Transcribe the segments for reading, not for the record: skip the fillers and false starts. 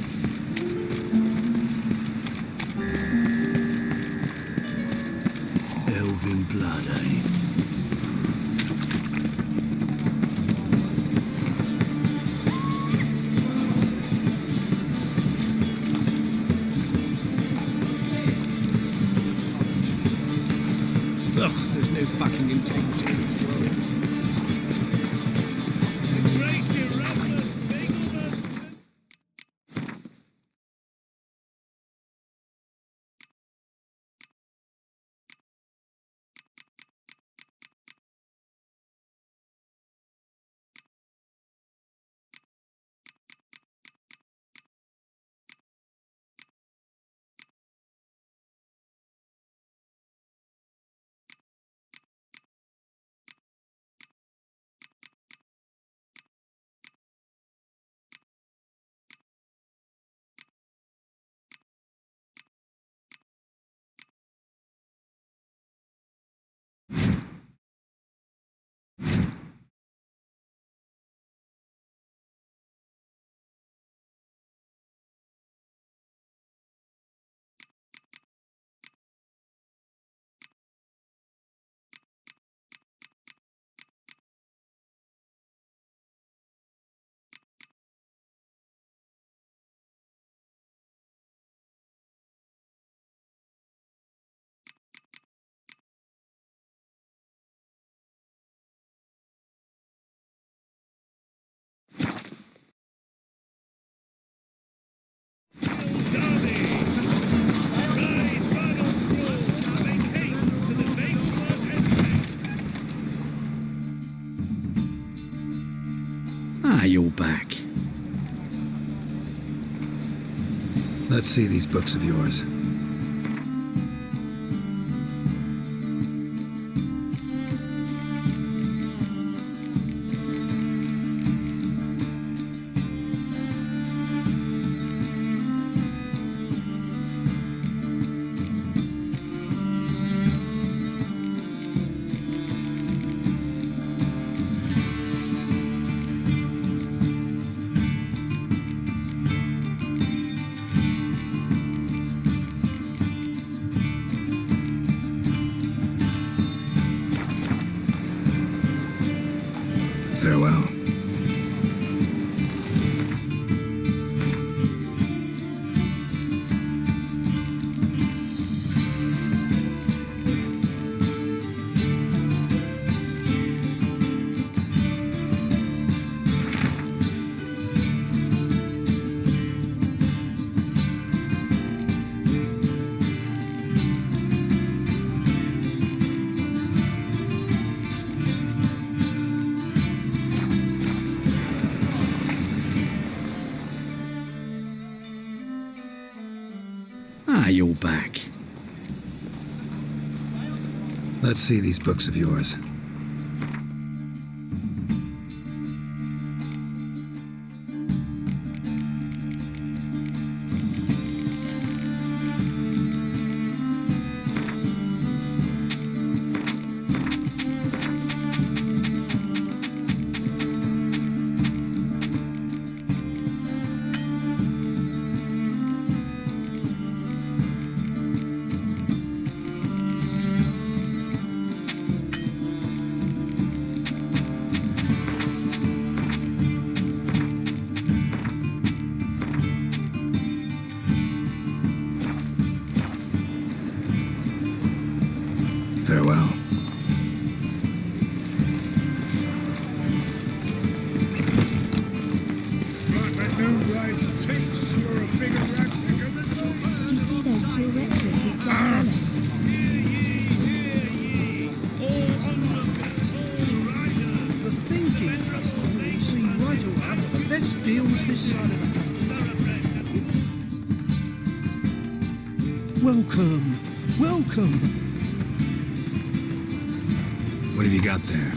Thanks. Elven blood, eh? Ugh, there's no fucking integrity in this world. Ah, you're back. Let's see these books of yours. Farewell. Ah, you're back. Let's see these books of yours. Farewell. Did you see those cool rickshaws with flying on it? The thinking customer will see right away the best deals this side of the country. Welcome, welcome. What have you got there?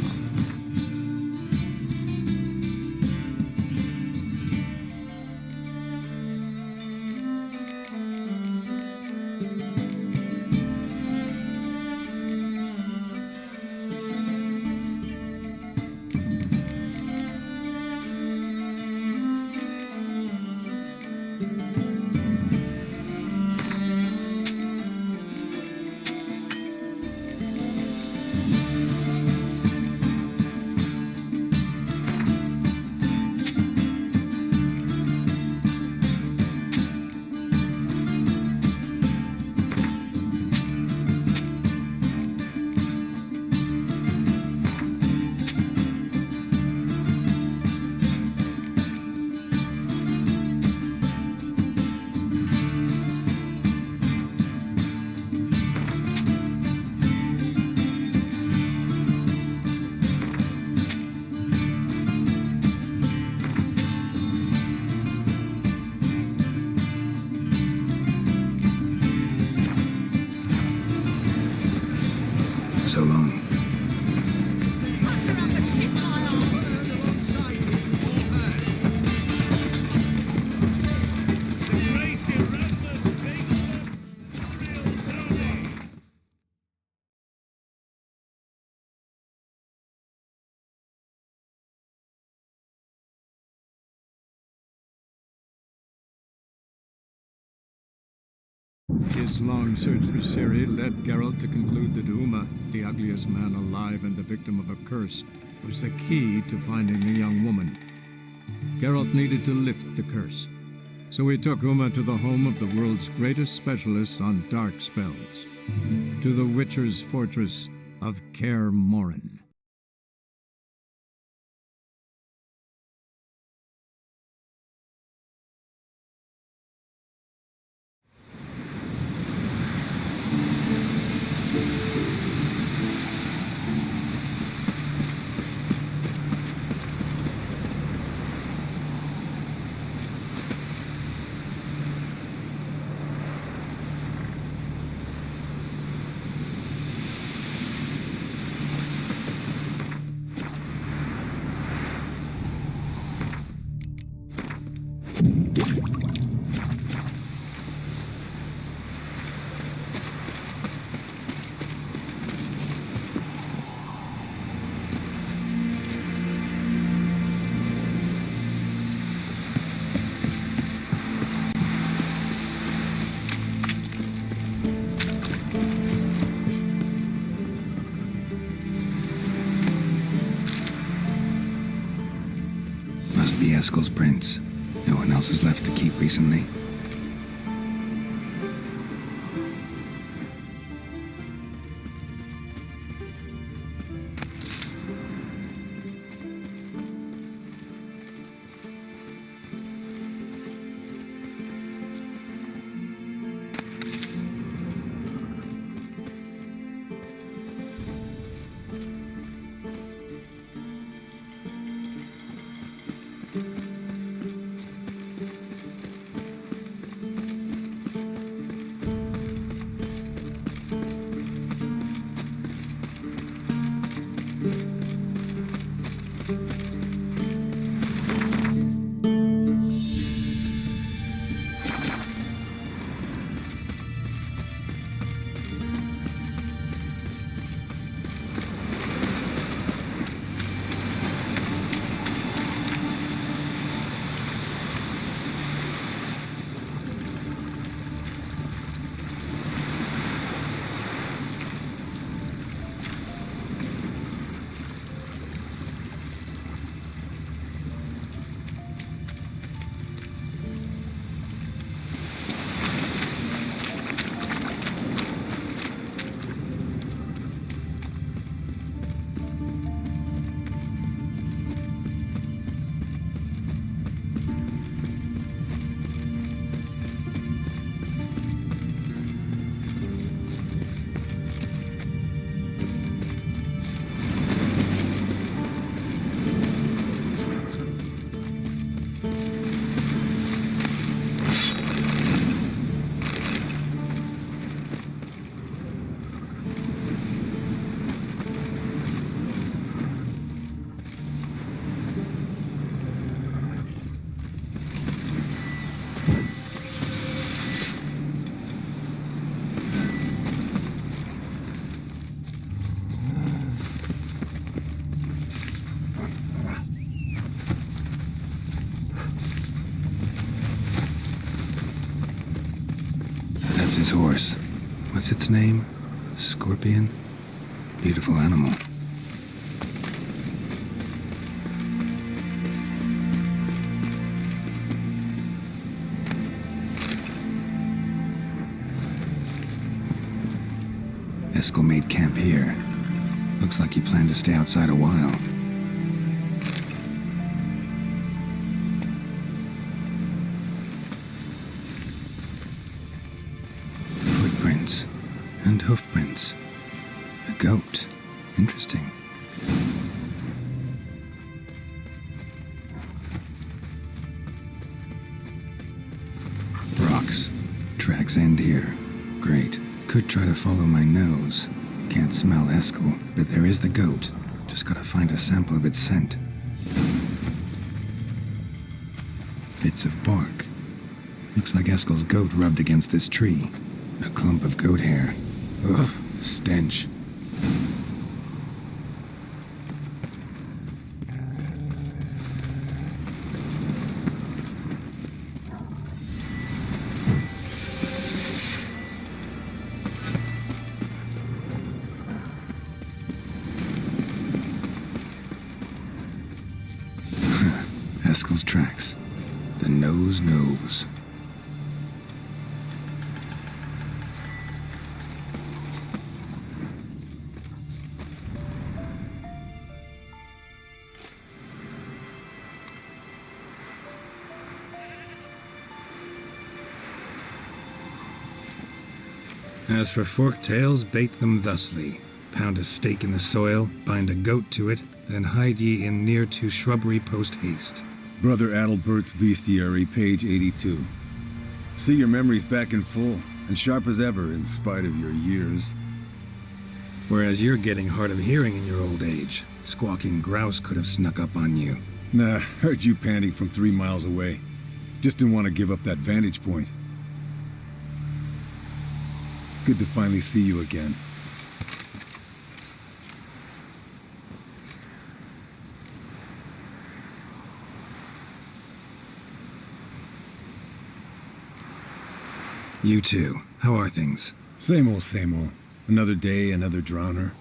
so long. His long search for Ciri led Geralt to conclude that Uma, the ugliest man alive and the victim of a curse, was the key to finding the young woman. Geralt needed to lift the curse, so he took Uma to the home of the world's greatest specialist on dark spells, to the Witcher's fortress of Kaer Morhen. Must be Eskel's prints. No one else has left the keep recently. His horse. What's its name? Scorpion? Beautiful animal. Eskel made camp here. Looks like he planned to stay outside a while. And hoofprints. A goat. Interesting. Rocks. Tracks end here. Great. Could try to follow my nose. Can't smell Eskel, but there is the goat. Just gotta find a sample of its scent. Bits of bark. Looks like Eskel's goat rubbed against this tree. A clump of goat hair. Ugh, the stench. Eskel's tracks. The nose knows. As for forked tails, bait them thusly. Pound a stake in the soil, bind a goat to it, then hide ye in near to shrubbery post haste. Brother Adalbert's Bestiary, page 82. See your memories back in full, and sharp as ever in spite of your years. Whereas you're getting hard of hearing in your old age. Squawking grouse could have snuck up on you. Nah, heard you panting from 3 miles away. Just didn't want to give up that vantage point. Good to finally see you again. You too. How are things? Same old, same old. Another day, another drowner.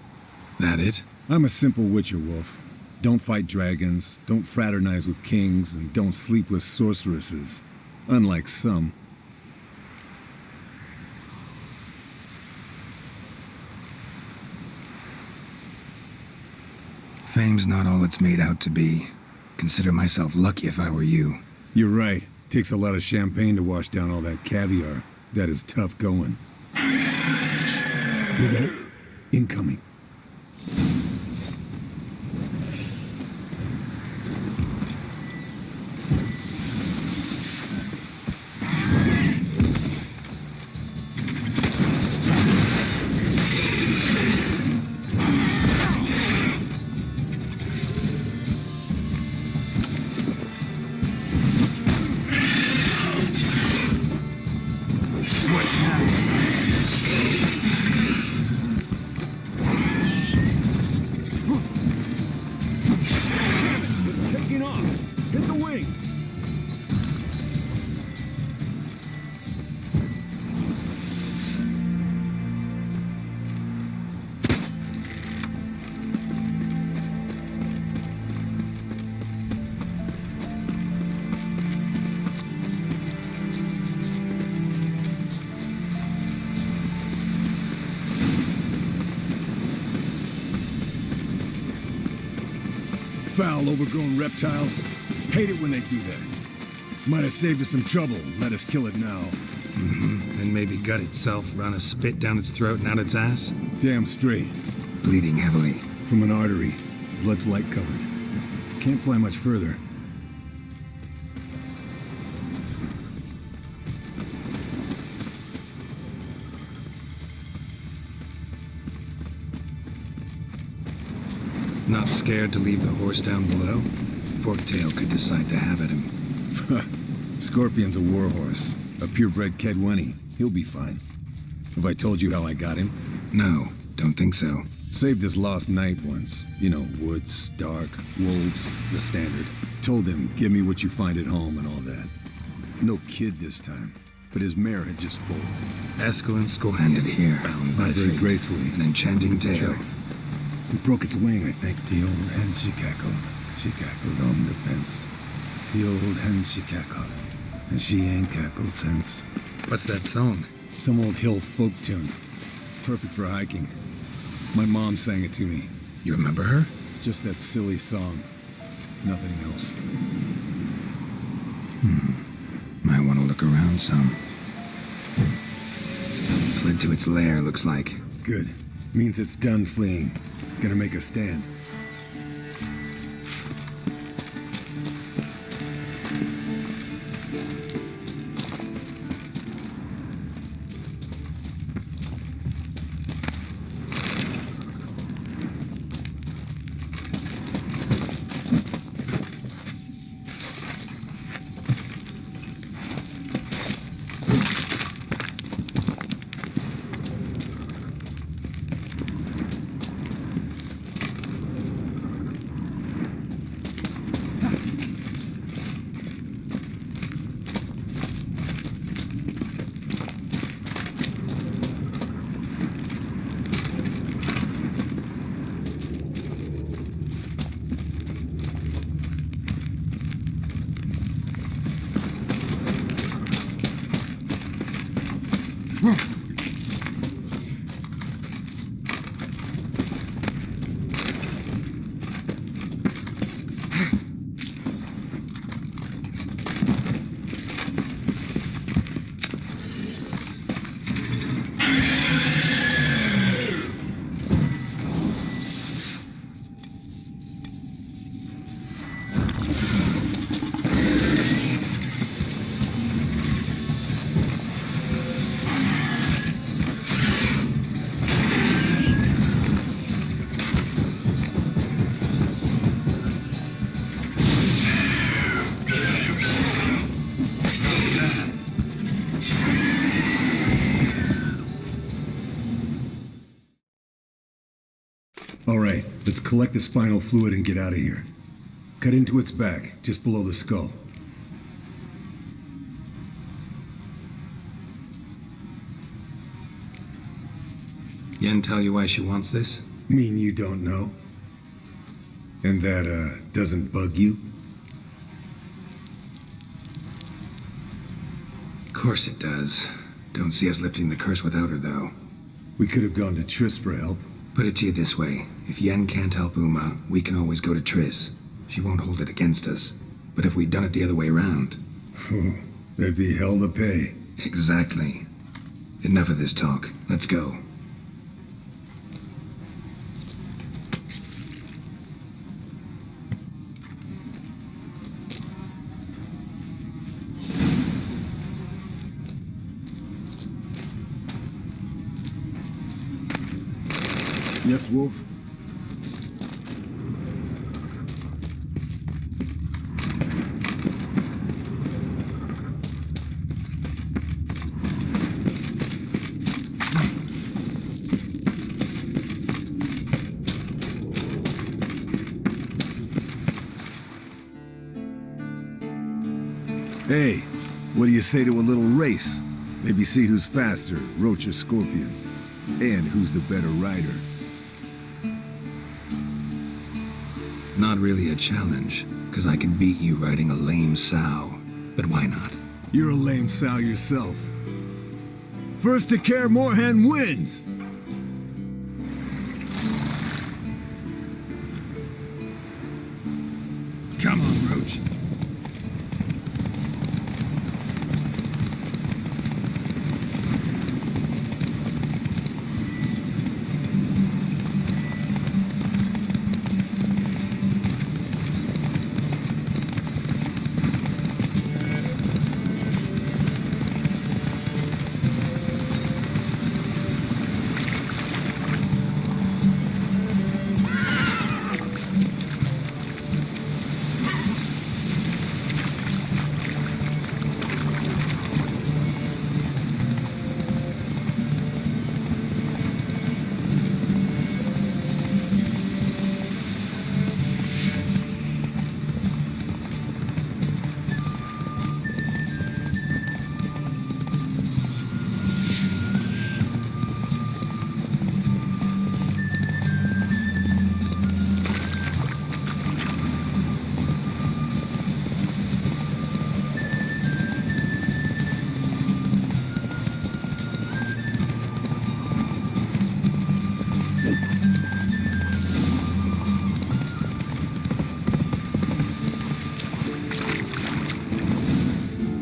That it? I'm a simple witcher wolf. Don't fight dragons, don't fraternize with kings, and don't sleep with sorceresses. Unlike some. Fame's not all it's made out to be. Consider myself lucky if I were you. You're right. Takes a lot of champagne to wash down all that caviar. That is tough going. Shh. Hear that? Incoming. Foul, overgrown reptiles. Hate it when they do that. Might have saved us some trouble. Let us kill it now. Then maybe gut itself, run a spit down its throat and out its ass? Damn straight. Bleeding heavily. From an artery. Blood's light colored. Can't fly much further. Not scared to leave the horse down below? Forktail could decide to have at him. Scorpion's a warhorse. A purebred Kedwenny. He'll be fine. Have I told you how I got him? No, don't think so. Saved his lost knight once. You know, woods, dark, wolves, the standard. Told him, give me what you find at home and all that. No kid this time, but his mare had just foaled. Eskel and Skull-handed here, bound by Not very fate. gracefully. An enchanting Look at the tale. tracks. We broke its wing, I think. The old hen she cackled. She cackled on the fence. The old hen she cackled. And she ain't cackled since. What's that song? Some old hill folk tune. Perfect for hiking. My mom sang it to me. You remember her? Just that silly song. Nothing else. Might want to look around some. Fled to its lair, looks like. Good. Means it's done fleeing. Gonna make a stand. All right, let's collect the spinal fluid and get out of here. Cut into its back, just below the skull. Yen tell you why she wants this? Mean you don't know? And that, doesn't bug you? Of course it does. Don't see us lifting the curse without her, though. We could have gone to Triss for help. Put it to you this way. If Yen can't help Uma, we can always go to Triss. She won't hold it against us. But if we'd done it the other way around... There'd be hell to pay. Exactly. Enough of this talk. Let's go. Yes, Wolf? Hey, what do you say to a little race? Maybe see who's faster, Roach or Scorpion. And who's the better rider. Not really a challenge, because I can beat you riding a lame sow. But why not? You're a lame sow yourself. First to Kaer Morhen wins! Come on, Roach.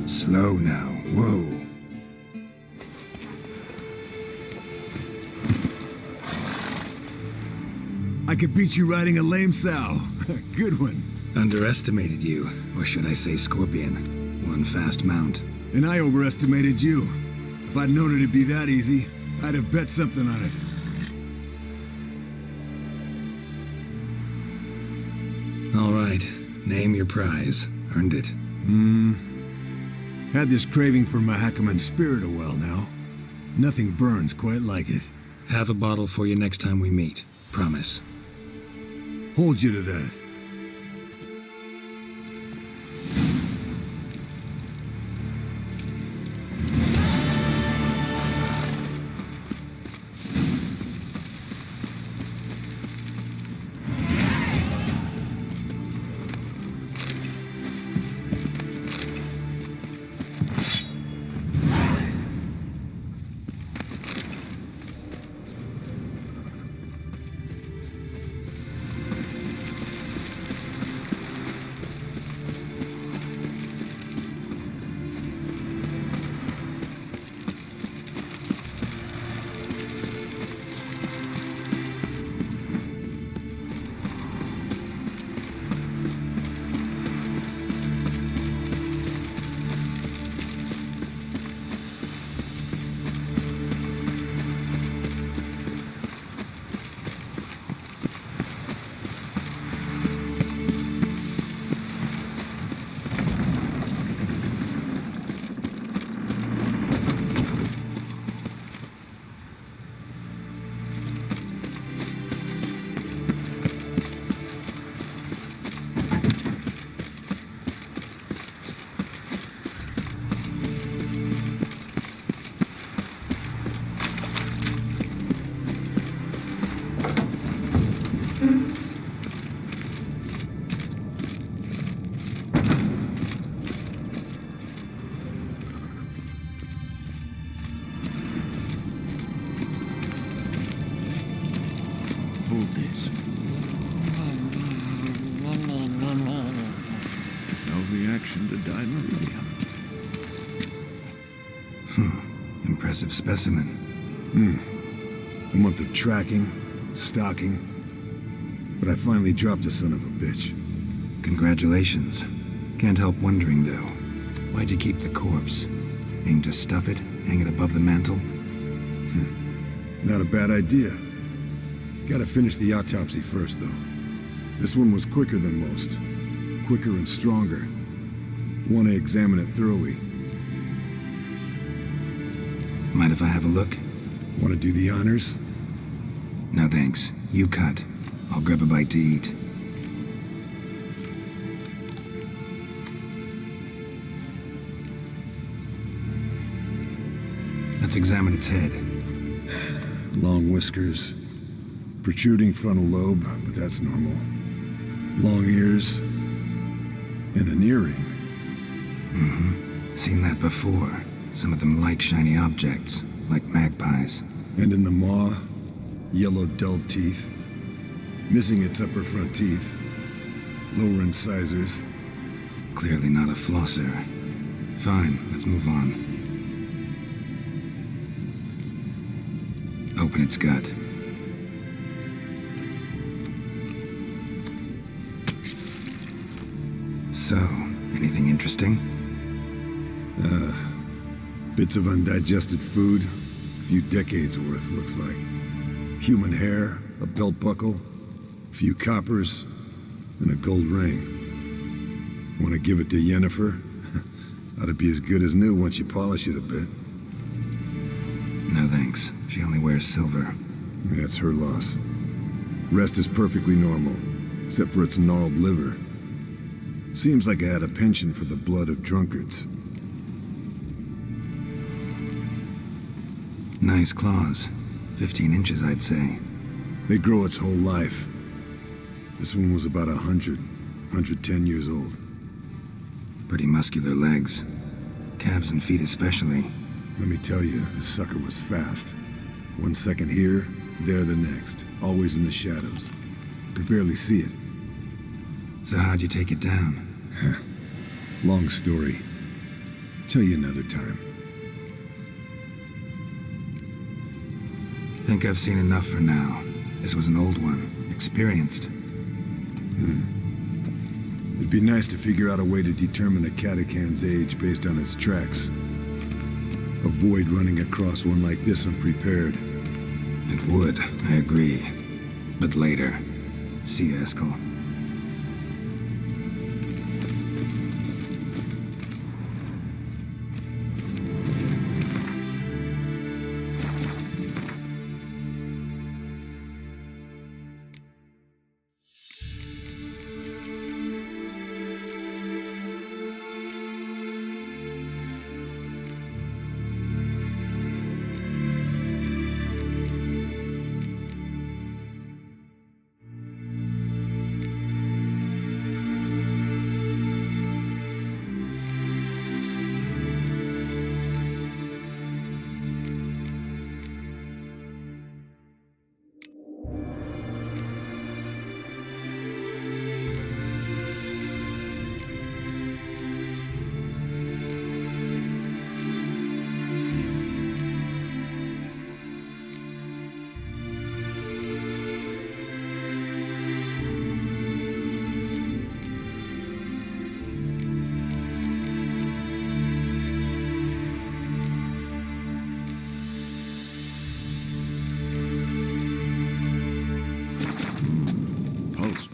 Slow now. Whoa. I could beat you riding a lame sow. Good one. Underestimated you, or should I say Scorpion. One fast mount. And I overestimated you. If I'd known it'd be that easy, I'd have bet something on it. All right. Name your prize. Earned it. Had this craving for Mahakaman spirit a while now. Nothing burns quite like it. Have a bottle for you next time we meet. Promise. Hold you to that. and a dimeridium. Impressive specimen. A month of tracking, stalking. But I finally dropped the son of a bitch. Congratulations. Can't help wondering, though. Why'd you keep the corpse? Aim to stuff it? Hang it above the mantle? Not a bad idea. Gotta finish the autopsy first, though. This one was quicker than most. Quicker and stronger. Want to examine it thoroughly. Mind if I have a look? Want to do the honors? No thanks. You cut. I'll grab a bite to eat. Let's examine its head. Long whiskers. Protruding frontal lobe, but that's normal. Long ears. And an earring. Seen that before. Some of them like shiny objects, like magpies. And in the maw, yellow dull teeth. Missing its upper front teeth. Lower incisors. Clearly not a flosser. Fine, let's move on. Open its gut. So, anything interesting? Bits of undigested food. A few decades worth, looks like. Human hair, a belt buckle, a few coppers, and a gold ring. Want to give it to Yennefer? Ought to be as good as new once you polish it a bit. No thanks. She only wears silver. That's her loss. Rest is perfectly normal, except for its gnarled liver. Seems like I had a penchant for the blood of drunkards. Nice claws. 15 inches, I'd say. They grow its whole life. This one was about 110 years old. Pretty muscular legs. Calves and feet especially. Let me tell you, this sucker was fast. 1 second here, there the next. Always in the shadows. Could barely see it. So how'd you take it down? Long story. Tell you another time. Think I've seen enough for now. This was an old one. Experienced. It'd be nice to figure out a way to determine a catacan's age based on its tracks. Avoid running across one like this unprepared. It would, I agree. But later. See you, Eskel. Pulse.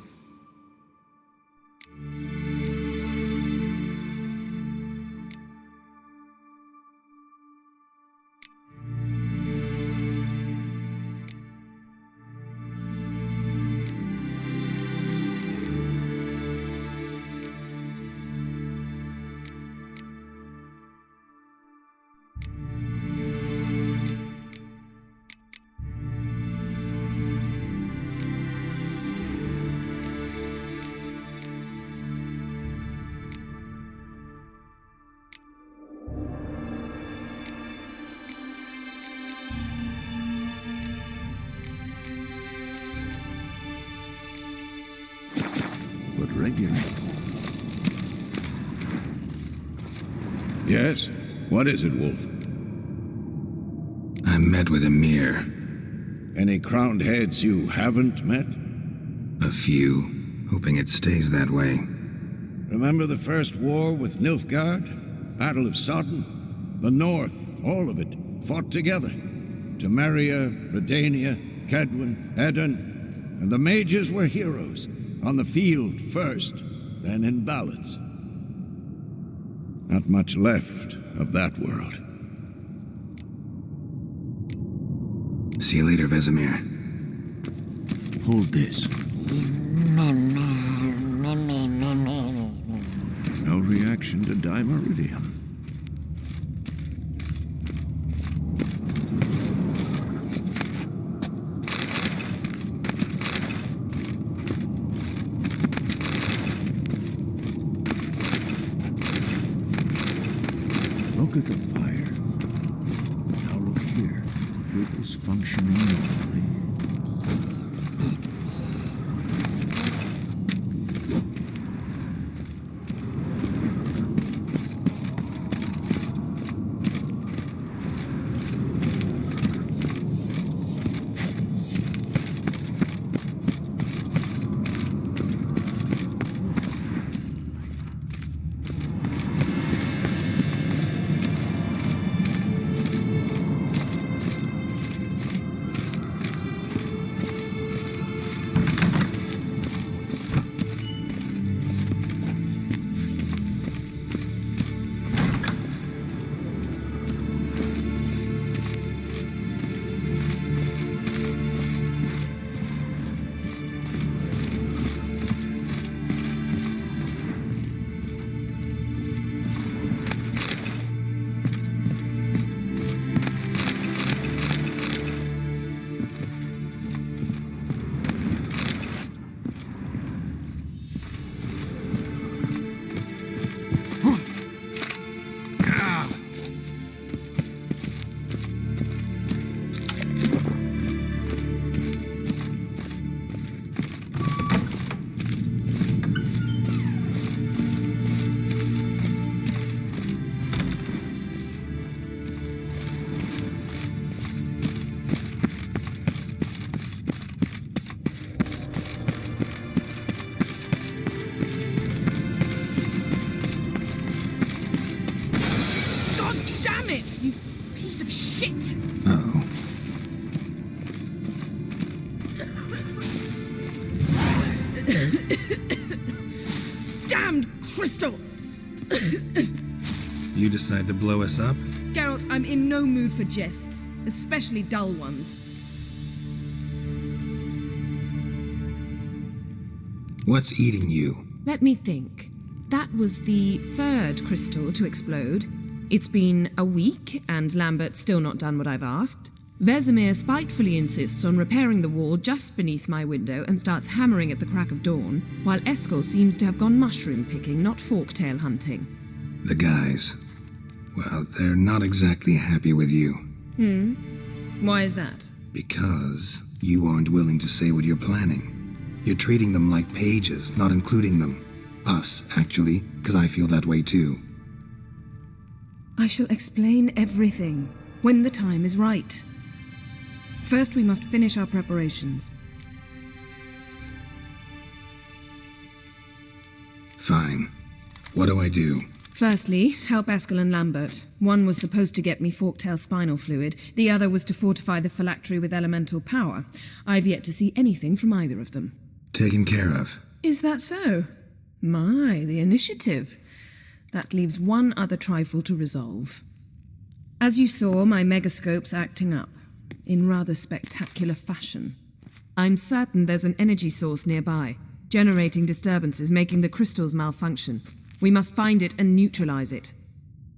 But regular. Yes? What is it, Wolf? I met with Emir. Any crowned heads you haven't met? A few, hoping it stays that way. Remember the first war with Nilfgaard? Battle of Sodden? The North, all of it, fought together. Temeria, Redania, Kedwen, Edirn, and the mages were heroes. On the field first, then in ballads. Not much left of that world. See you later, Vesemir. Hold this. No reaction to Dimeridium. Look at the fire. Now look here. It is functioning normally. You piece of shit! Uh-oh. Damned crystal! You decide to blow us up? Geralt, I'm in no mood for jests, especially dull ones. What's eating you? Let me think. That was the third crystal to explode. It's been a week, and Lambert's still not done what I've asked. Vesemir spitefully insists on repairing the wall just beneath my window and starts hammering at the crack of dawn, while Eskel seems to have gone mushroom picking, not forktail hunting. The guys. Well, they're not exactly happy with you. Why is that? Because you aren't willing to say what you're planning. You're treating them like pages, not including them. Us, actually, because I feel that way too. I shall explain everything when the time is right. First, we must finish our preparations. Fine. What do I do? Firstly, help Eskel and Lambert. One was supposed to get me forktail spinal fluid, the other was to fortify the phylactery with elemental power. I've yet to see anything from either of them. Taken care of. Is that so? My, the initiative. That leaves one other trifle to resolve. As you saw, my megascope's acting up, in rather spectacular fashion. I'm certain there's an energy source nearby, generating disturbances, making the crystals malfunction. We must find it and neutralize it.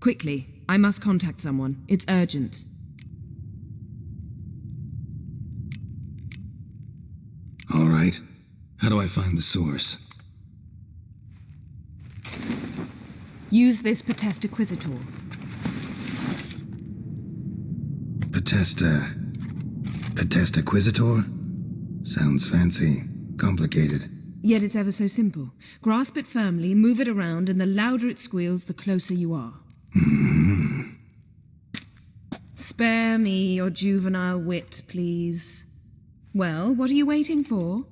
Quickly, I must contact someone. It's urgent. All right. How do I find the source? Use this Potesta Quisitor. Potesta Quisitor? Sounds fancy. Complicated. Yet it's ever so simple. Grasp it firmly, move it around, and the louder it squeals, the closer you are. Spare me your juvenile wit, please. Well, what are you waiting for?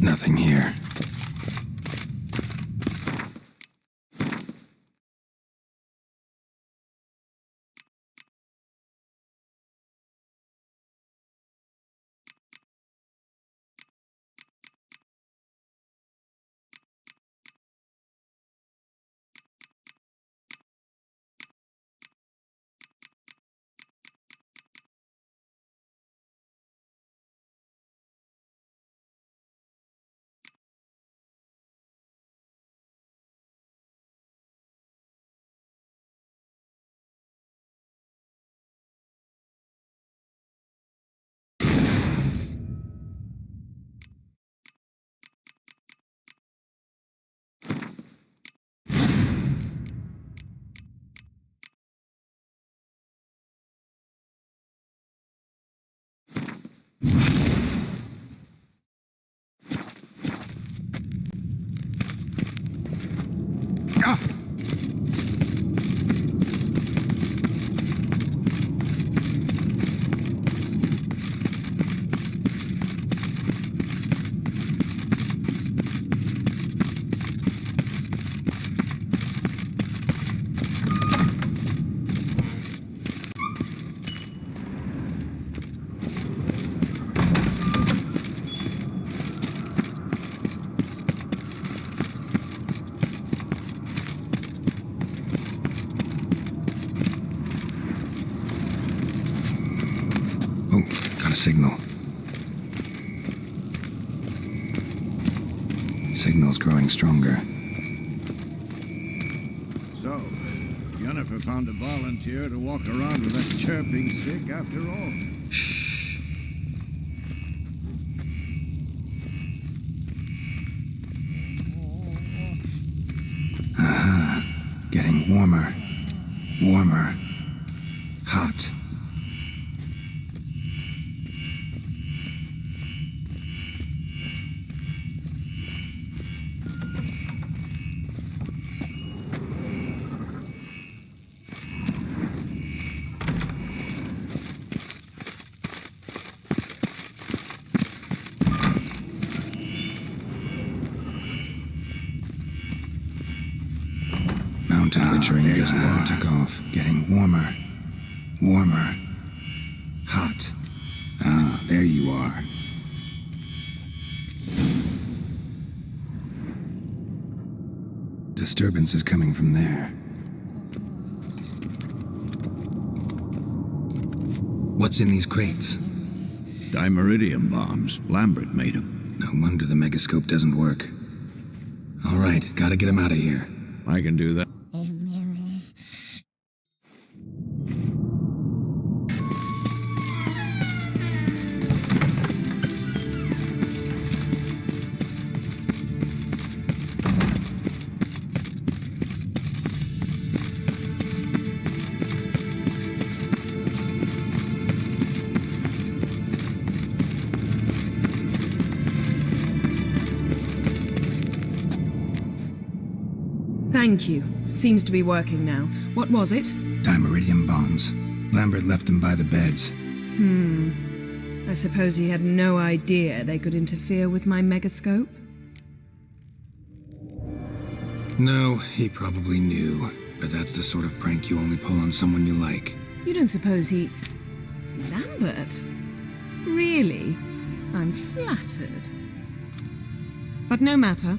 Nothing here. Oh, got a signal. Signal's growing stronger. So, Yennefer found a volunteer to walk around with that chirping stick after all. Shh. Getting warmer. Warmer. Hot. Temperature took off. Getting warmer. Warmer. Hot. Ah, there you are. Disturbance is coming from there. What's in these crates? Dimeridium bombs. Lambert made them. No wonder the megascope doesn't work. All right, gotta get him out of here. I can do that. Thank you. Seems to be working now. What was it? Dimeridium bombs. Lambert left them by the beds. I suppose he had no idea they could interfere with my megascope? No, he probably knew. But that's the sort of prank you only pull on someone you like. You don't suppose he... Lambert? Really? I'm flattered. But no matter.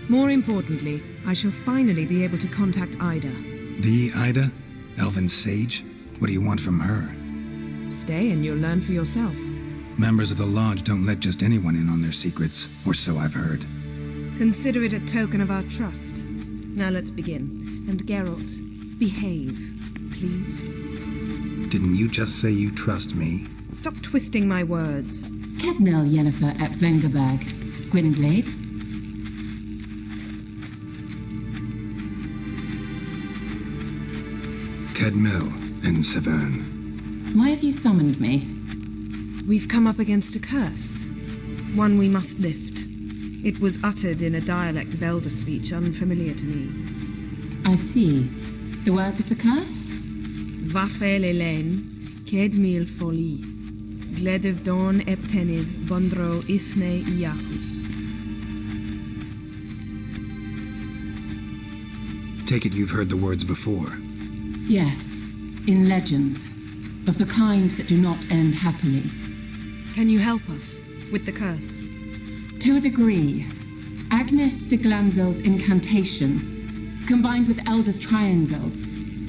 More importantly, I shall finally be able to contact Ida. The Ida? Elven sage? What do you want from her? Stay and you'll learn for yourself. Members of the Lodge don't let just anyone in on their secrets, or so I've heard. Consider it a token of our trust. Now let's begin. And Geralt, behave, please. Didn't you just say you trust me? Stop twisting my words. Kedmel Yennefer at Vengerberg, Gwynblade. Kedmel and Severn. Why have you summoned me? We've come up against a curse. One we must lift. It was uttered in a dialect of Elder speech unfamiliar to me. I see. The words of the curse? Vafel Elaine, Kedmil Foli, Gledev Don Eptenid, Bondro Isne Iacus. Take it you've heard the words before. Yes, in legends, of the kind that do not end happily. Can you help us with the curse? To a degree, Agnes de Glanville's incantation, combined with Elder's triangle,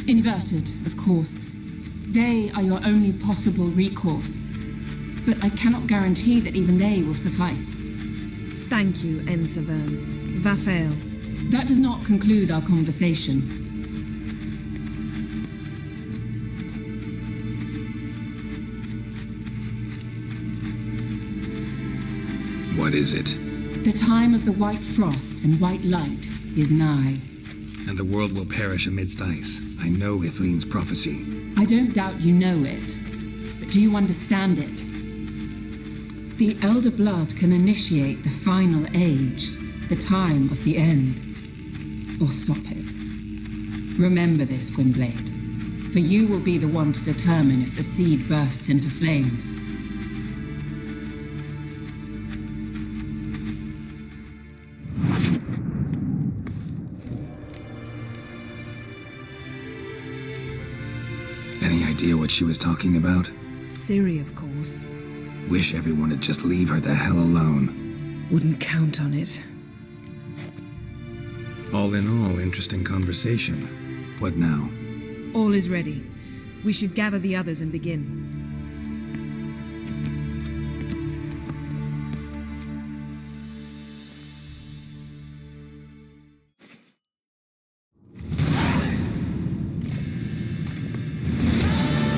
inverted, of course, they are your only possible recourse. But I cannot guarantee that even they will suffice. Thank you, Ensevern. Vafel. That does not conclude our conversation. What is it? The time of the white frost and white light is nigh. And the world will perish amidst ice. I know Ithleen's prophecy. I don't doubt you know it, but do you understand it? The Elder Blood can initiate the final age, the time of the end, or stop it. Remember this, Gwynblade, for you will be the one to determine if the seed bursts into flames. Any idea what she was talking about? Ciri, of course. Wish everyone would just leave her the hell alone. Wouldn't count on it. All in all, interesting conversation. What now? All is ready. We should gather the others and begin.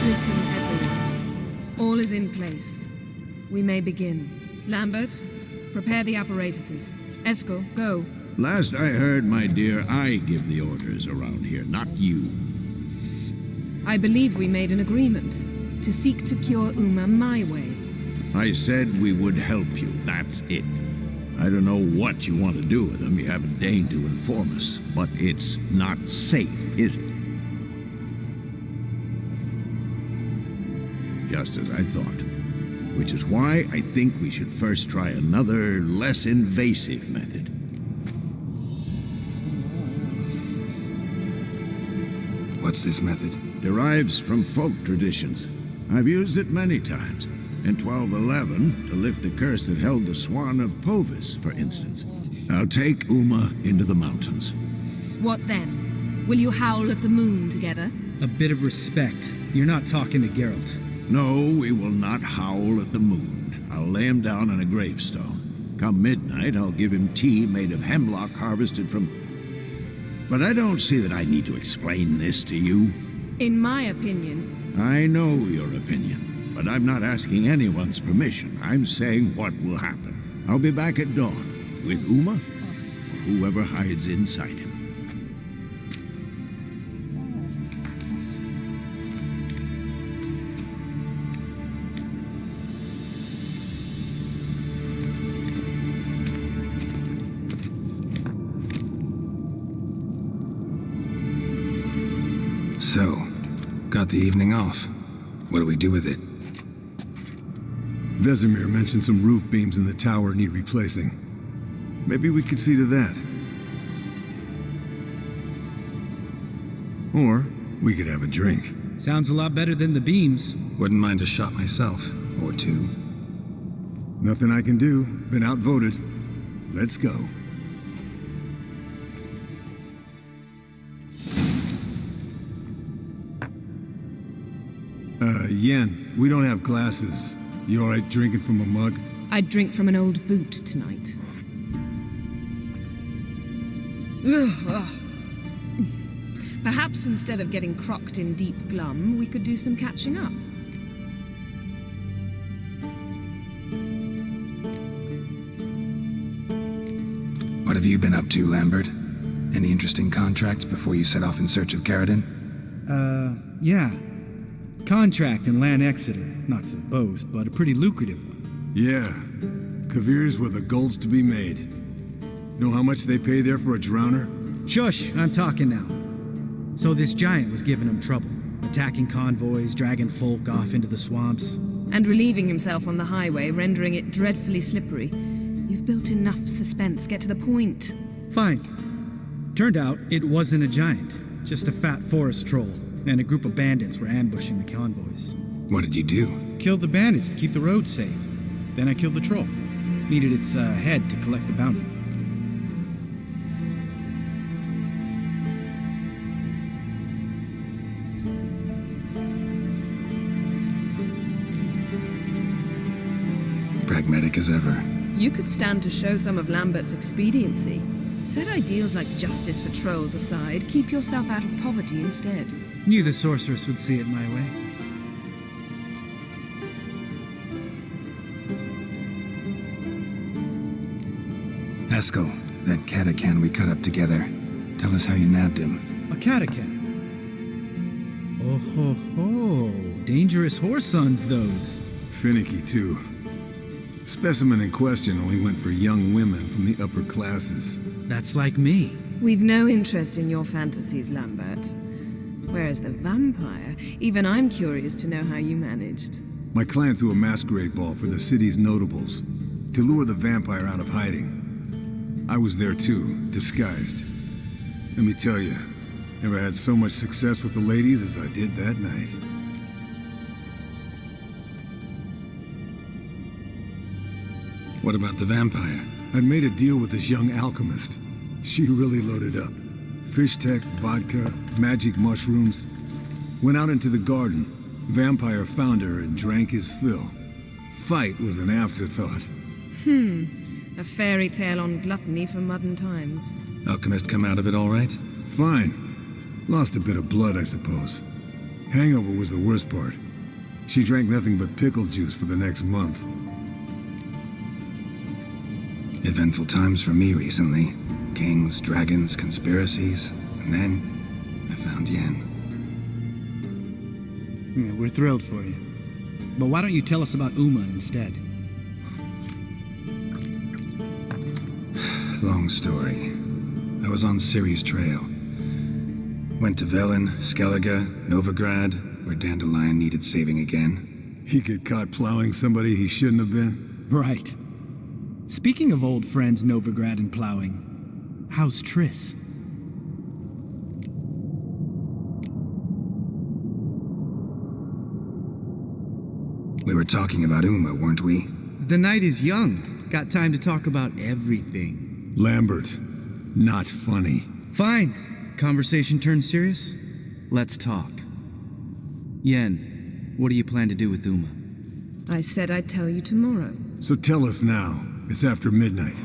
Listen, everyone. All is in place. We may begin. Lambert, prepare the apparatuses. Esco, go. Last I heard, my dear, I give the orders around here, not you. I believe we made an agreement to seek to cure Uma my way. I said we would help you, that's it. I don't know what you want to do with them, you haven't deigned to inform us, but it's not safe, is it? Just as I thought. Which is why I think we should first try another, less invasive method. What's this method? Derives from folk traditions. I've used it many times. In 1211, to lift the curse that held the Swan of Povis, for instance. Now take Uma into the mountains. What then? Will you howl at the moon together? A bit of respect. You're not talking to Geralt. No, we will not howl at the moon. I'll lay him down on a gravestone. Come midnight, I'll give him tea made of hemlock harvested from... But I don't see that I need to explain this to you. In my opinion... I know your opinion, but I'm not asking anyone's permission. I'm saying what will happen. I'll be back at dawn, with Uma, or whoever hides inside him. So, got the evening off. What do we do with it? Vesemir mentioned some roof beams in the tower need replacing. Maybe we could see to that. Or we could have a drink. Sounds a lot better than the beams. Wouldn't mind a shot myself, or two. Nothing I can do. Been outvoted. Let's go. Yen, we don't have glasses. You alright drinking from a mug? I'd drink from an old boot tonight. Perhaps instead of getting crocked in deep glum, we could do some catching up. What have you been up to, Lambert? Any interesting contracts before you set off in search of Caridin? Yeah. Contract in Lan Exeter. Not to boast, but a pretty lucrative one. Yeah. Kavir's where the gold's to be made. Know how much they pay there for a drowner? Shush, I'm talking now. So this giant was giving him trouble. Attacking convoys, dragging folk off into the swamps. And relieving himself on the highway, rendering it dreadfully slippery. You've built enough suspense. Get to the point. Fine. Turned out it wasn't a giant, just a fat forest troll, and a group of bandits were ambushing the convoys. What did you do? Killed the bandits to keep the roads safe. Then I killed the troll. Needed its head to collect the bounty. Pragmatic as ever. You could stand to show some of Lambert's expediency. Set ideals like justice for trolls aside, keep yourself out of poverty instead. Knew the sorceress would see it my way. Haskell, that Catacan we cut up together. Tell us how you nabbed him. A catacan. Oh ho ho. Dangerous horse sons, those. Finicky, too. Specimen in question only went for young women from the upper classes. That's like me. We've no interest in your fantasies, Lambert. Whereas the vampire, even I'm curious to know how you managed. My clan threw a masquerade ball for the city's notables to lure the vampire out of hiding. I was there too, disguised. Let me tell you, never had so much success with the ladies as I did that night. What about the vampire? I'd made a deal with this young alchemist. She really loaded up. Fish tech, vodka, magic mushrooms. Went out into the garden. Vampire found her and drank his fill. Fight was an afterthought. A fairy tale on gluttony for modern times. Alchemist come out of it all right? Fine. Lost a bit of blood, I suppose. Hangover was the worst part. She drank nothing but pickle juice for the next month. Eventful times for me recently. Kings, dragons, conspiracies. And then, I found Yen. Yeah, we're thrilled for you. But why don't you tell us about Uma instead? Long story. I was on Ciri's trail. Went to Velen, Skellige, Novigrad, where Dandelion needed saving again. He get caught plowing somebody he shouldn't have been. Right. Speaking of old friends Novigrad and plowing, how's Triss? We were talking about Uma, weren't we? The night is young. Got time to talk about everything. Lambert, not funny. Fine. Conversation turned serious? Let's talk. Yen, what do you plan to do with Uma? I said I'd tell you tomorrow. So tell us now. It's after midnight.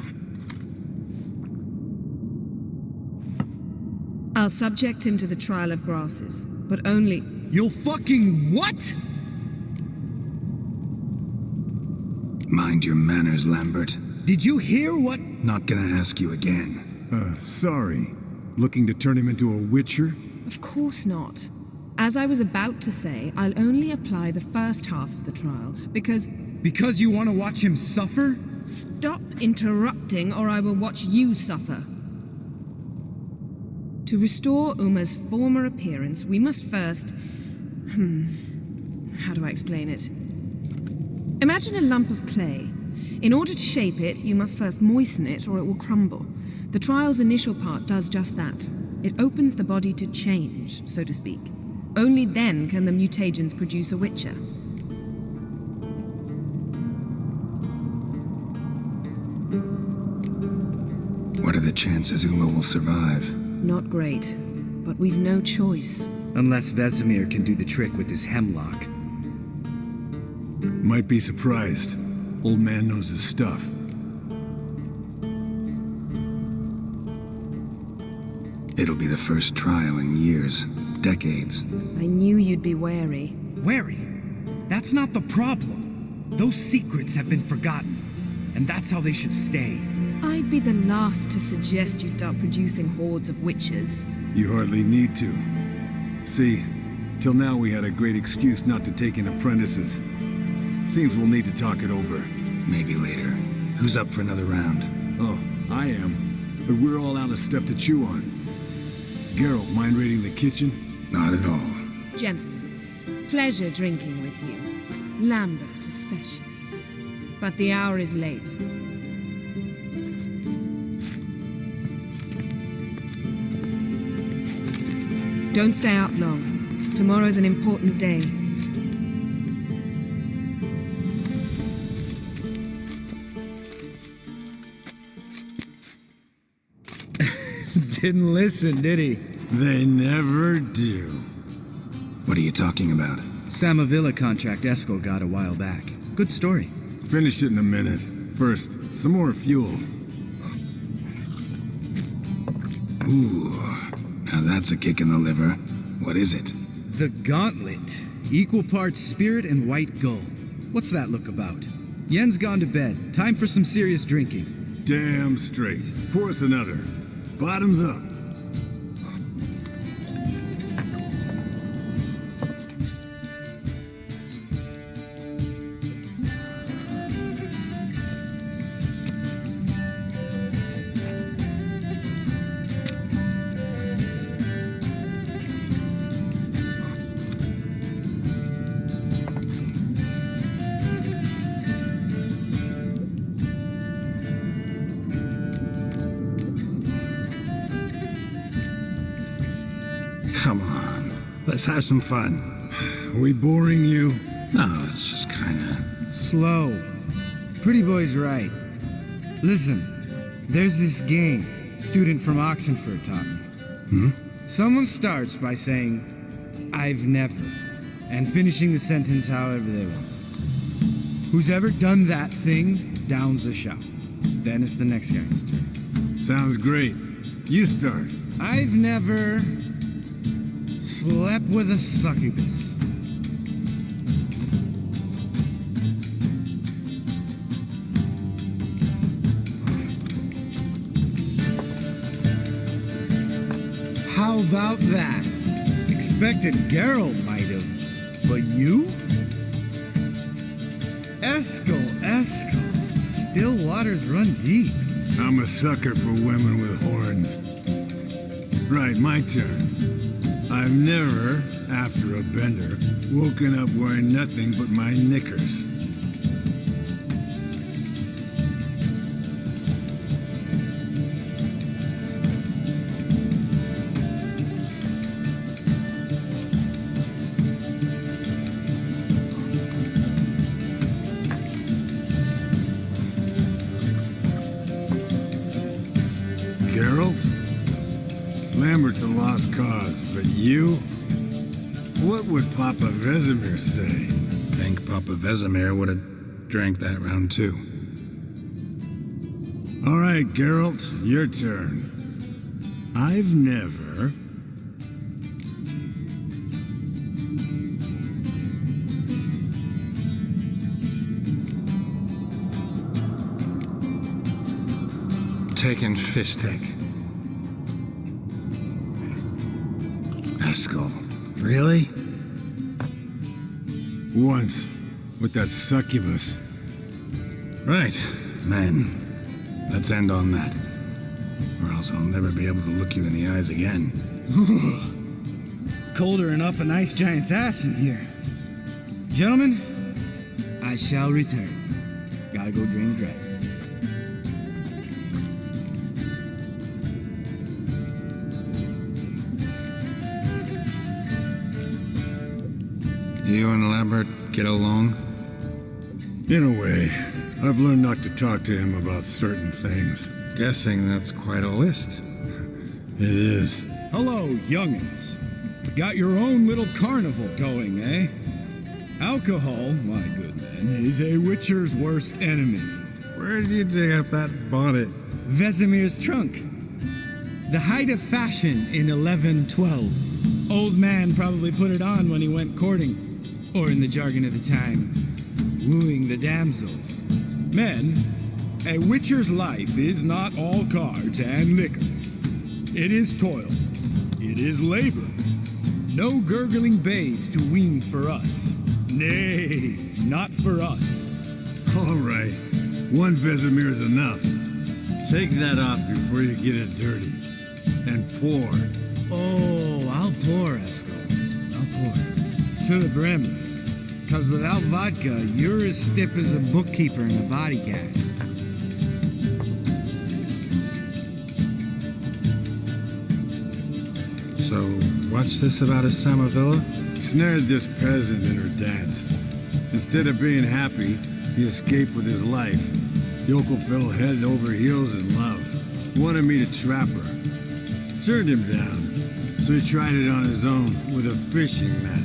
I'll subject him to the trial of grasses, but only... You'll fucking what? Mind your manners, Lambert. Did you hear what? Not gonna ask you again. Sorry. Looking to turn him into a witcher? Of course not. As I was about to say, I'll only apply the first half of the trial, because... Because you want to watch him suffer? Stop interrupting, or I will watch you suffer. To restore Uma's former appearance, we must first... How do I explain it? Imagine a lump of clay. In order to shape it, you must first moisten it, or it will crumble. The trial's initial part does just that. It opens the body to change, so to speak. Only then can the mutagens produce a witcher. What are the chances Uma will survive? Not great, but we've no choice. Unless Vesemir can do the trick with his hemlock. Might be surprised. Old man knows his stuff. It'll be the first trial in years, decades. I knew you'd be wary. Wary? That's not the problem. Those secrets have been forgotten, and that's how they should stay. I'd be the last to suggest you start producing hordes of witches. You hardly need to. See, till now we had a great excuse not to take in apprentices. Seems we'll need to talk it over. Maybe later. Who's up for another round? Oh, I am. But we're all out of stuff to chew on. Geralt, mind raiding the kitchen? Not at all. Gentlemen, pleasure drinking with you. Lambert especially. But the hour is late. Don't stay out long. Tomorrow's an important day. Didn't listen, did he? They never do. What are you talking about? Samavilla contract Eskel got a while back. Good story. Finish it in a minute. First, some more fuel. Ooh, now that's a kick in the liver. What is it? The Gauntlet. Equal parts spirit and white gull. What's that look about? Yen's gone to bed. Time for some serious drinking. Damn straight. Pour us another. Bottoms up. Come on, let's have some fun. We boring you? No, it's just kinda... Slow. Pretty boy's right. Listen, there's this game student from Oxenford taught me. Someone starts by saying, I've never, and finishing the sentence however they want. Who's ever done that thing downs a shot. Then it's the next guy's turn. Sounds great. You start. I've never slept with a succubus. How about that? Expected Geralt might have, but you? Eskel. Still waters run deep. I'm a sucker for women with horns. Right, my turn. I've never, after a bender, woken up wearing nothing but my knickers. Geralt? Lambert's a lost cause, but you? What would Papa Vesemir say? Think Papa Vesemir would have drank that round too. All right, Geralt, your turn. I've never... Taken Fistic. Eskel. Really? Once, with that succubus. Right. Men. Let's end on that. Or else I'll never be able to look you in the eyes again. Colder and up an ice giant's ass in here. Gentlemen, I shall return. Gotta go drain the dragon. You and Lambert get along? In a way. I've learned not to talk to him about certain things. Guessing that's quite a list. It is. Hello, young'uns. Got your own little carnival going, eh? Alcohol, my good men, is a witcher's worst enemy. Where did you dig up that bonnet? Vesemir's trunk. The height of fashion in 1112. Old man probably put it on when he went courting. Or in the jargon of the time, wooing the damsels. Men, A witcher's life is not all cards and liquor. It is toil. It is labor. No gurgling babes to wean for us. Nay, not for us. All right. One Vesemir's enough. Take that off before you get it dirty. And pour. Oh, I'll pour, Eskel. I'll pour. To the brim. 'Cause without vodka, you're as stiff as a bookkeeper in a body gag. So, what's this about a Samarvilla? Snared this peasant in her dance. Instead of being happy, he escaped with his life. Yokel fell head over heels in love. He wanted me to trap her. Turned him down, so he tried it on his own with a fishing net.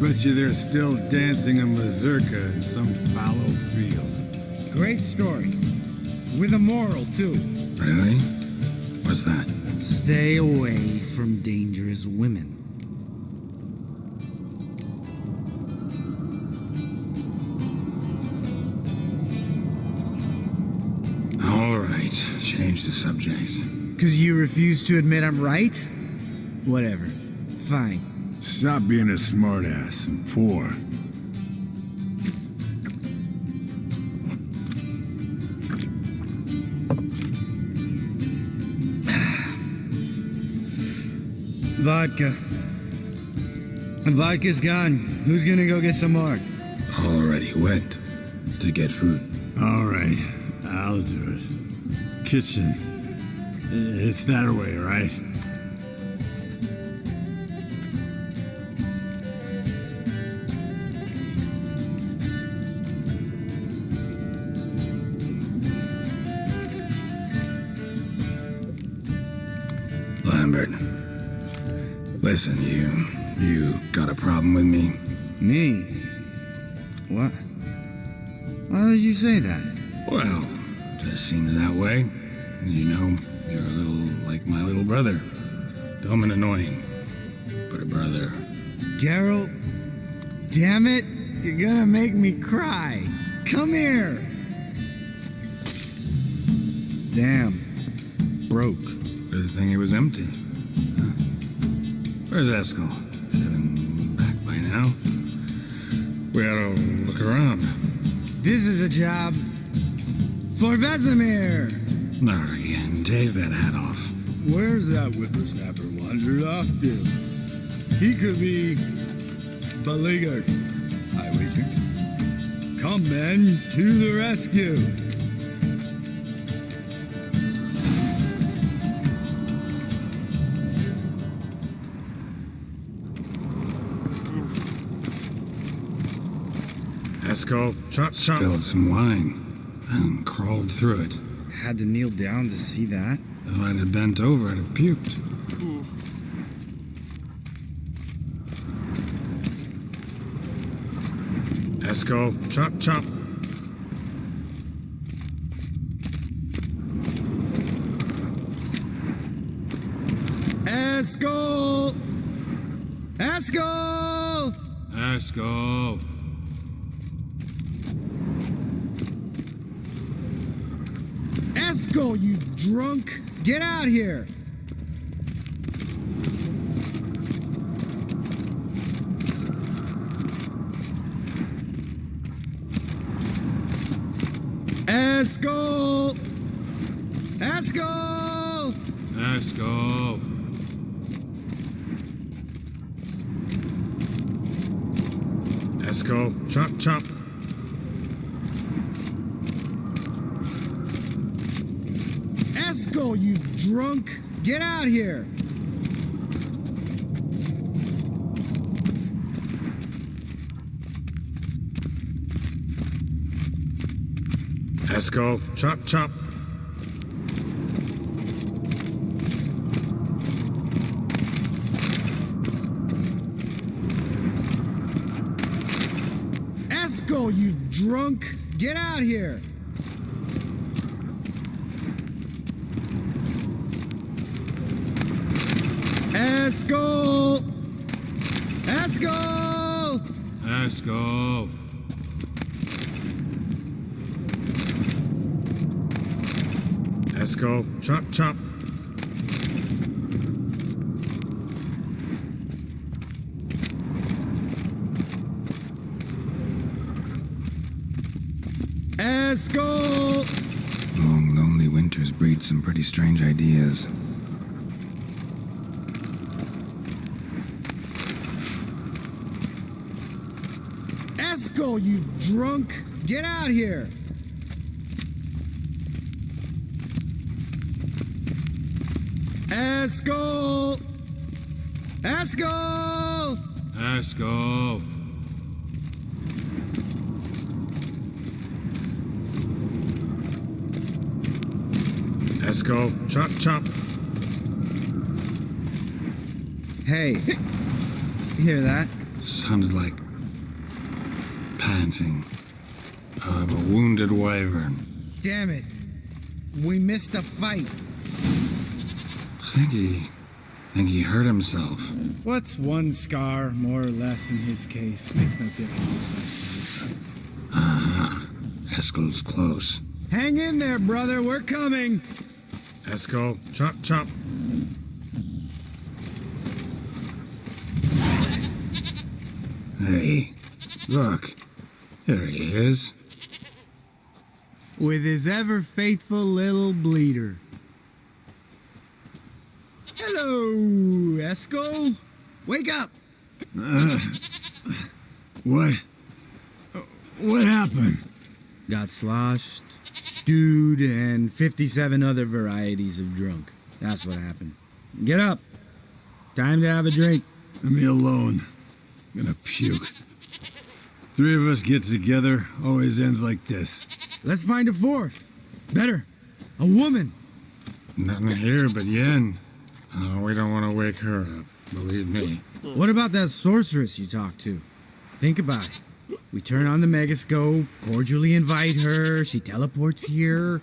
Bet you they're still dancing a mazurka in some fallow field. Great story. With a moral, too. Really? What's that? Stay away from dangerous women. All right, change the subject. 'Cause you refuse to admit I'm right? Whatever. Fine. Stop being a smartass and pour. Vodka. Vodka's gone. Who's gonna go get some more? Already went to get food. All right, I'll do it. Kitchen. It's that way, right? Lambert. Listen, you got a problem with me? Me? What? Why would you say that? Well, just seems that way. You know, you're a little like my little brother. Dumb and annoying, but a brother. Geralt, damn it, you're gonna make me cry. Come here. Damn, broke. Good thing it was empty. Huh? Where's Eskel? Should have been back by now. We ought to look around. This is a job for Vesemir. Not again. Take that hat off. Where's that whippersnapper wandered off to? He could be beleaguered, I wager. Come, men, to the rescue! Eskel, chop. Spilled some wine and crawled through it. Had to kneel down to see that. If I'd have bent over, I'd have puked. Eskel, chop. Eskel! Eskel! Eskel. Eskel, you drunk! Get out here! Eskel! Eskel! Eskel. Eskel, chop. Eskel, you drunk! Get out here! Eskel, chop. Eskel, you drunk! Get out here! Eskel! Eskel! Eskel. Eskel, chop, chop. Eskel! Long, lonely winters breed some pretty strange ideas. Eskel, you drunk! Get out here! Eskel! Eskel! Eskel! Eskel, chop, chop. Hey, hear that? Sounded like panting of a wounded wyvern. Damn it. We missed a fight. Think he hurt himself. What's one scar, more or less, in his case? Makes no difference, as I see. Eskel's close. Hang in there, brother. We're coming. Eskel, chop, chop. Hey, look. There he is. With his ever faithful little bleeder. Hello, Eskel. Wake up. What happened? Got sloshed, stewed, and 57 other varieties of drunk. That's what happened. Get up. Time to have a drink. Leave me alone. I'm gonna puke. Three of us get together, always ends like this. Let's find a fourth. Better. A woman. Nothing here but Yen. Oh, we don't want to wake her up, believe me. What about that sorceress you talked to? Think about it. We turn on the megascope, cordially invite her, she teleports here.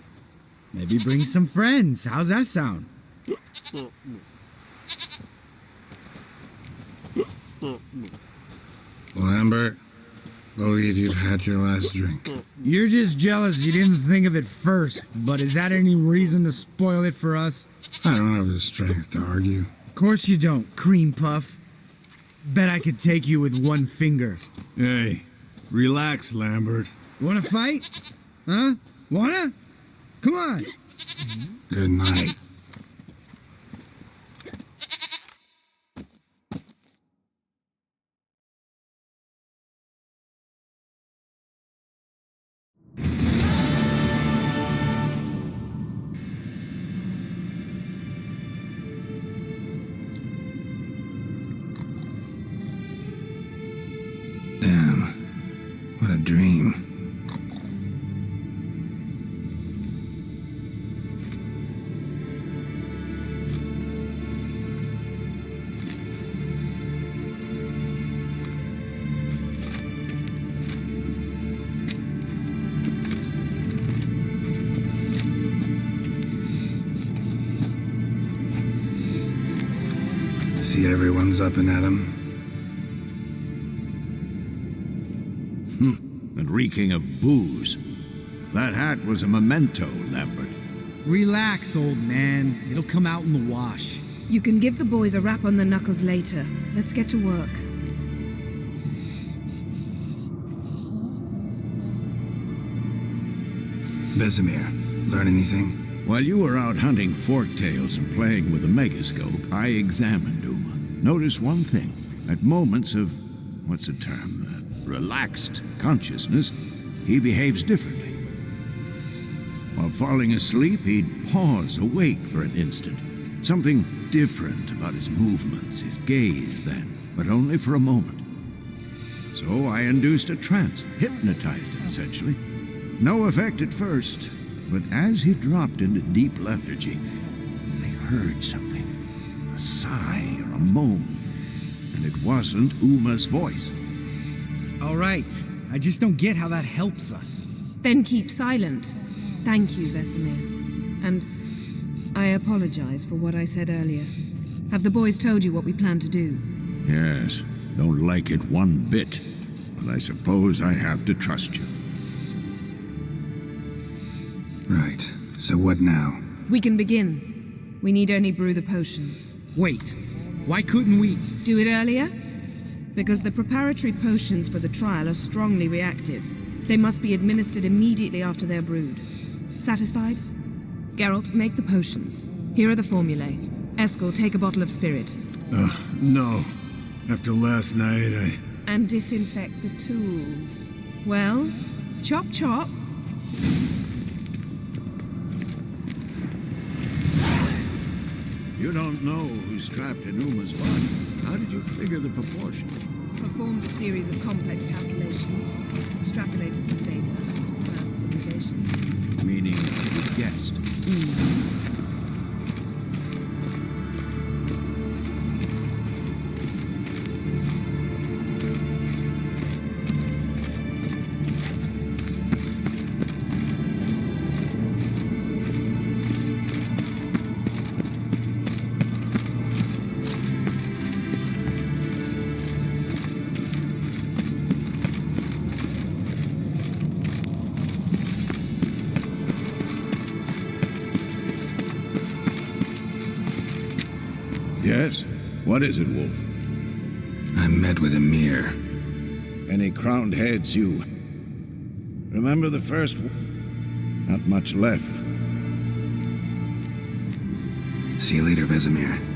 Maybe bring some friends. How's that sound? Lambert, believe you've had your last drink. You're just jealous you didn't think of it first, but is that any reason to spoil it for us? I don't have the strength to argue. Of course you don't, cream puff. Bet I could take you with one finger. Hey, relax, Lambert. Wanna fight? Huh? Wanna? Come on. Good night. Damn, what a dream. See everyone's up and at 'em. And reeking of booze. That hat was a memento, Lambert. Relax, old man. It'll come out in the wash. You can give the boys a rap on the knuckles later. Let's get to work. Vesemir, learn anything? While you were out hunting forktails and playing with the megascope, I examined Uma. Noticed one thing. At moments of, what's the term, relaxed consciousness, he behaves differently. While falling asleep, he'd pause, awake for an instant. Something different about his movements, his gaze then, but only for a moment. So I induced a trance, hypnotized him essentially. No effect at first, but as he dropped into deep lethargy, I heard something. A sigh or a moan. And it wasn't Uma's voice. All right. I just don't get how that helps us. Then keep silent. Thank you, Vesemir. And I apologize for what I said earlier. Have the boys told you what we plan to do? Yes, don't like it one bit. But I suppose I have to trust you. Right. So what now? We can begin. We need only brew the potions. Wait, why couldn't we? Do it earlier? Because the preparatory potions for the trial are strongly reactive. They must be administered immediately after they're brewed. Satisfied? Geralt, make the potions. Here are the formulae. Eskel, take a bottle of spirit. No. After last night, And disinfect the tools. Well, chop chop. You don't know who's trapped in Uma's body. How did you figure the proportions? Performed a series of complex calculations. Extrapolated some data. Found some negations. Meaning you guessed. Yes? What is it, Wolf? I met with Emir. Any crowned heads you... Remember the first... Not much left. See you later, Vesemir.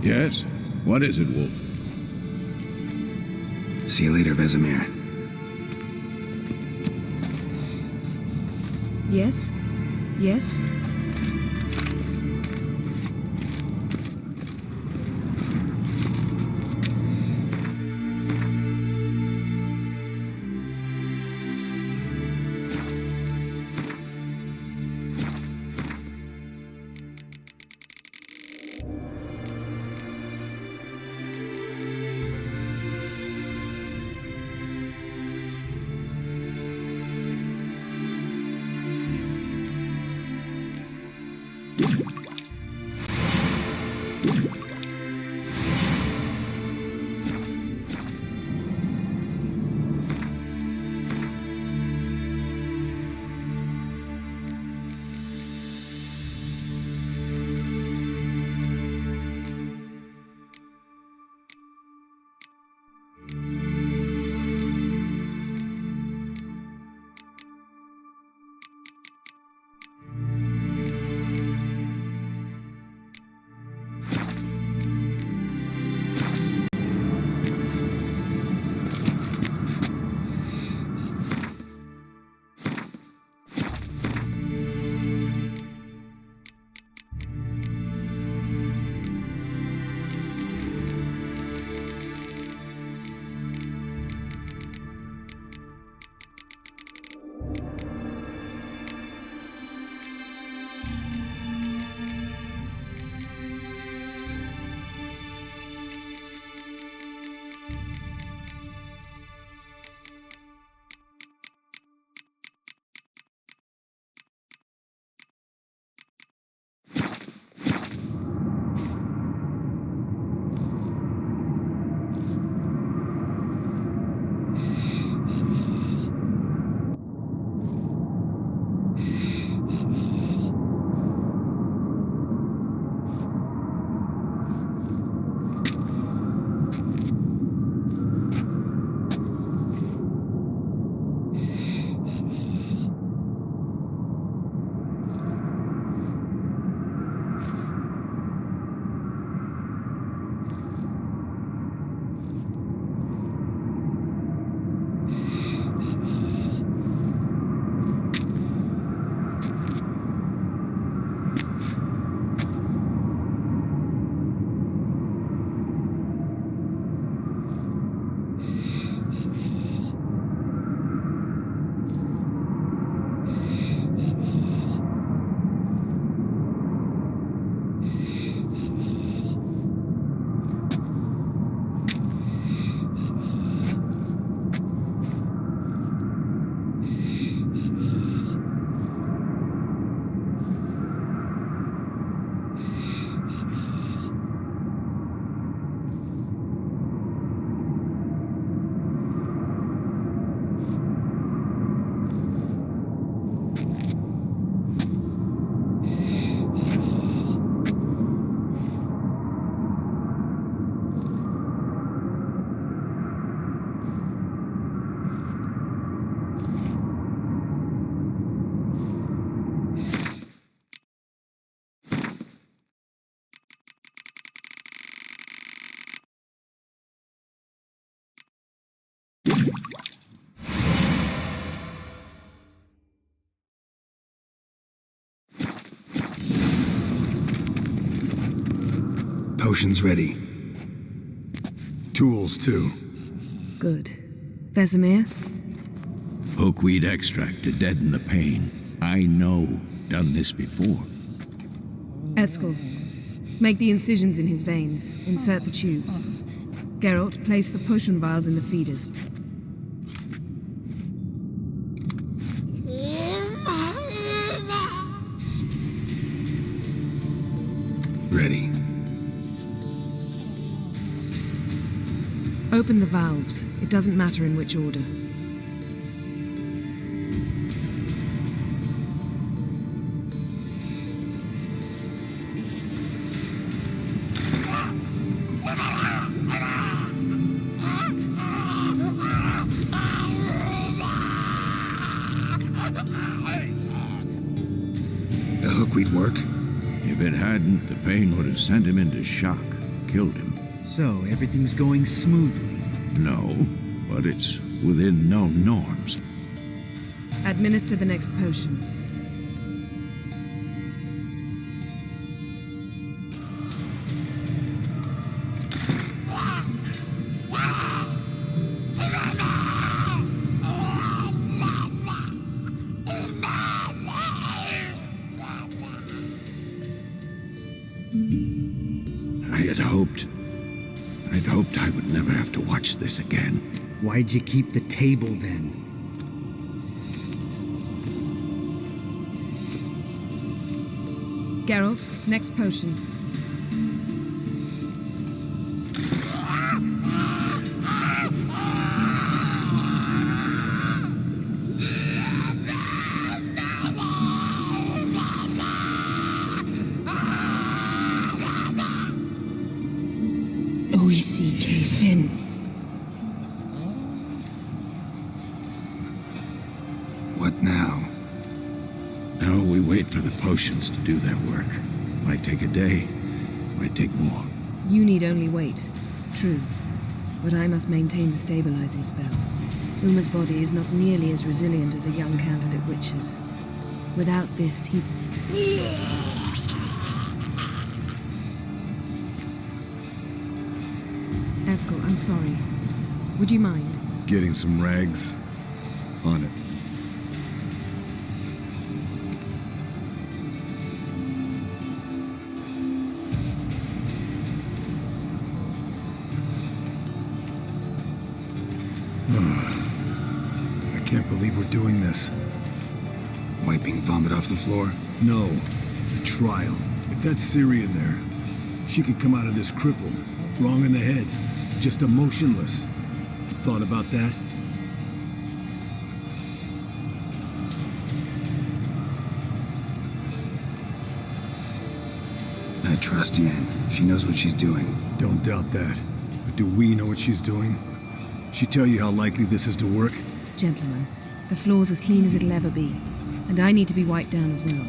Yes? What is it, Wolf? See you later, Vesemir. Yes? Yes? Potions ready. Tools, too. Good. Vesemir? Hookweed extract to deaden the pain. I know. Done this before. Eskel, make the incisions in his veins. Insert the tubes. Geralt, place the potion vials in the feeders. Ready. Open the valves. It doesn't matter in which order. The hookweed work? If it hadn't, the pain would have sent him into shock, killed him. So, everything's going smoothly. No, but it's within known norms. Administer the next potion. I'd hoped I would never have to watch this again. Why'd you keep the table then? Geralt, next potion. Oisi Finn. What now? Now we wait for the potions to do their work. Might take a day, might take more. You need only wait. True. But I must maintain the stabilizing spell. Uma's body is not nearly as resilient as a young candidate witch's. Without this, he... Eskel, I'm sorry. Would you mind? Getting some rags? On it. I can't believe we're doing this. Wiping vomit off the floor? No, the trial. If that's Ciri in there, she could come out of this crippled, wrong in the head, just emotionless. Thought about that? I trust Yen. She knows what she's doing. Don't doubt that. But do we know what she's doing? She tell you how likely this is to work? Gentlemen, the floor's as clean as it'll ever be. And I need to be wiped down as well.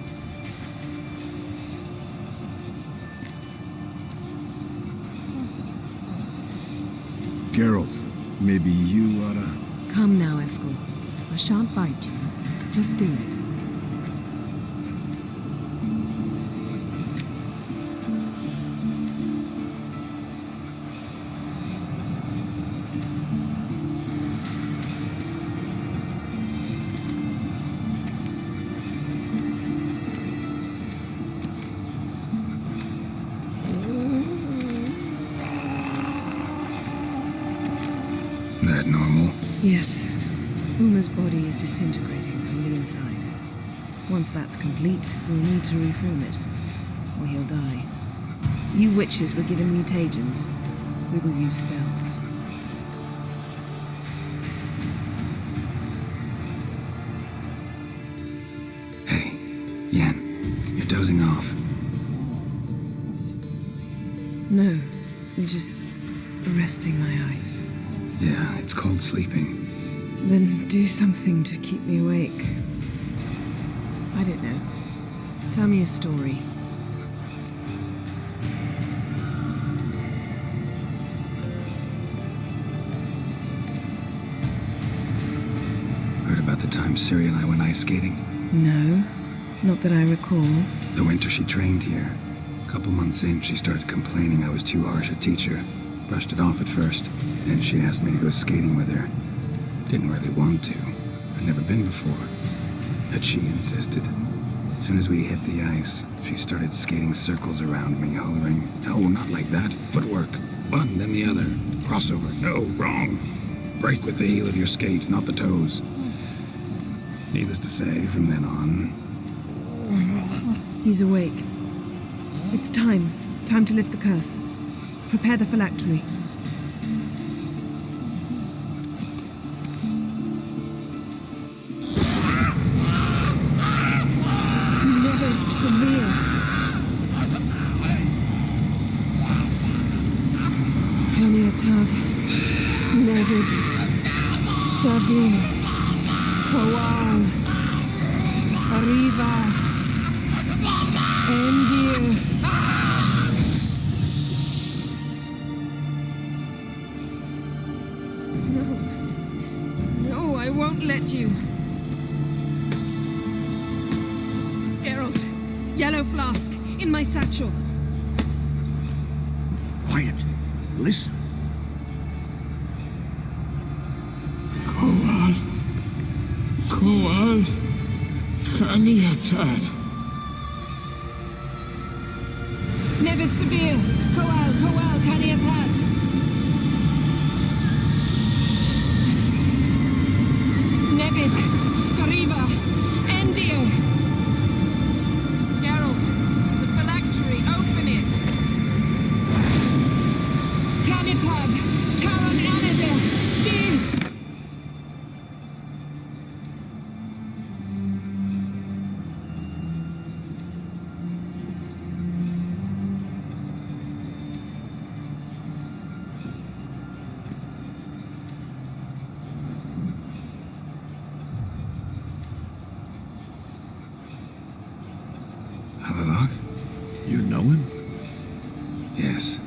Geralt, maybe you oughta... Come now, Eskel. I shan't bite you. Just do it. That normal? Yes. Uma's body is disintegrating from the inside. Once that's complete, we'll need to reform it, or he'll die. You witches were given mutagens. We will use spells. Hey, Yen, you're dozing off. No, I'm just resting my eyes. Yeah, it's called sleeping. Then do something to keep me awake. I don't know. Tell me a story. Heard about the time Ciri and I went ice skating? No, not that I recall. The winter she trained here. Couple months in, she started complaining I was too harsh a teacher. Brushed it off at first. Then she asked me to go skating with her. Didn't really want to. I'd never been before. But she insisted. As soon as we hit the ice, she started skating circles around me, hollering, "No, not like that. Footwork. One, then the other. Crossover. No, wrong. Break with the heel of your skate, not the toes." Needless to say, from then on... He's awake. It's time. Time to lift the curse. Prepare the phylactery. Never severe. Kaniatad. Nevid. Savina. Kowal. Arriva. Endir. No, I won't let you. Geralt, yellow flask, in my satchel. Quiet. Listen. Kowal. Kaniatad. Nevid Sabir, Kowal, Kaniatad. Nevid, Gariba, Endir. Geralt, the phylactery, open it. Canitad, Taran Anadir, Dis. Havelock? You know him? Yes.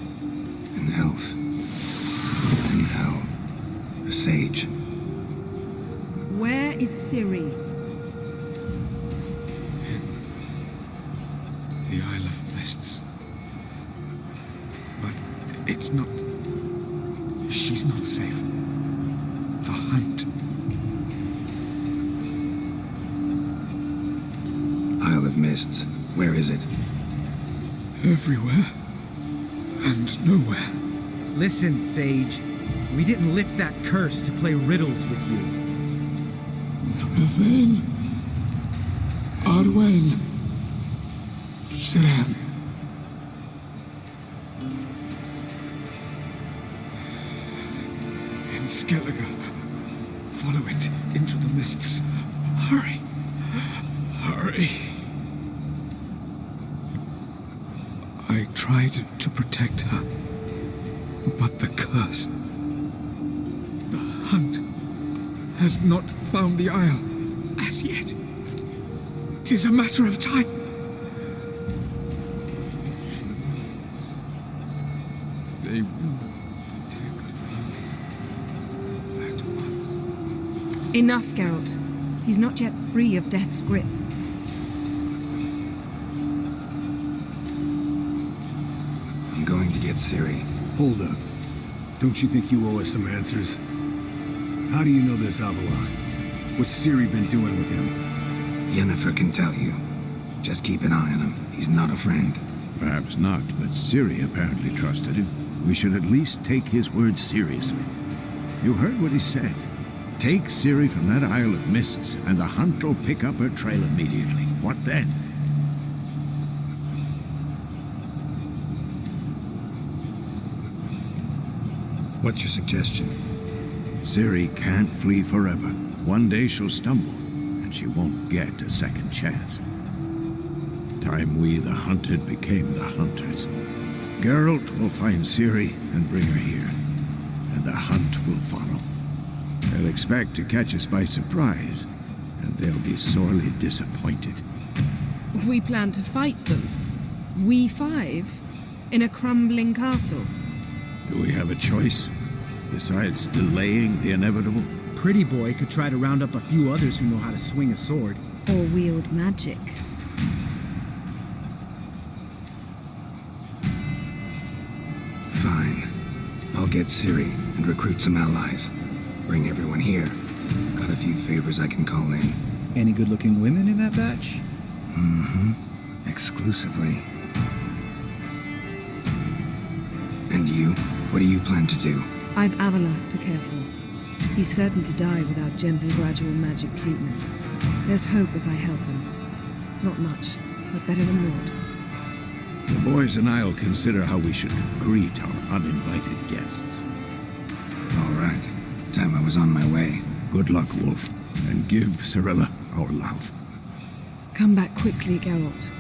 An elf. In hell. A sage. Where is Ciri? The Isle of Mists. But it's not... She's not safe. The hunt. Isle of Mists. Where is it? Everywhere. And nowhere. Listen, Sage. We didn't lift that curse to play riddles with you. Yvain. Arwain. Siran. In Skellige. Follow it into the mists. Hurry. Hurry. I tried to protect her, but the curse... The hunt has not found the Isle as yet. 'Tis a matter of time. They will detect her at once. Enough, Geralt. He's not yet free of death's grip. I'm going to get Ciri. Hold up. Don't you think you owe us some answers? How do you know this Havelock? What's Ciri been doing with him? Yennefer can tell you. Just keep an eye on him. He's not a friend. Perhaps not, but Ciri apparently trusted him. We should at least take his words seriously. You heard what he said. Take Ciri from that Isle of Mists, and the hunt will pick up her trail immediately. What then? What's your suggestion? Ciri can't flee forever. One day she'll stumble, and she won't get a second chance. Time we, the hunted, became the hunters. Geralt will find Ciri and bring her here, and the hunt will follow. They'll expect to catch us by surprise, and they'll be sorely disappointed. We plan to fight them. We five? In a crumbling castle? Do we have a choice, besides delaying the inevitable? Pretty Boy could try to round up a few others who know how to swing a sword. Or wield magic? get Ciri and recruit some allies. Bring everyone here. Got a few favors I can call in. Any good-looking women in that batch? Mm-hmm. Exclusively. And you? What do you plan to do? I've Avila to care for. He's certain to die without gentle, gradual magic treatment. There's hope if I help him. Not much, but better than naught. The boys and I'll consider how we should greet our uninvited guests. All right. Time I was on my way. Good luck, Wolf, and give Cirilla our love. Come back quickly, Geralt.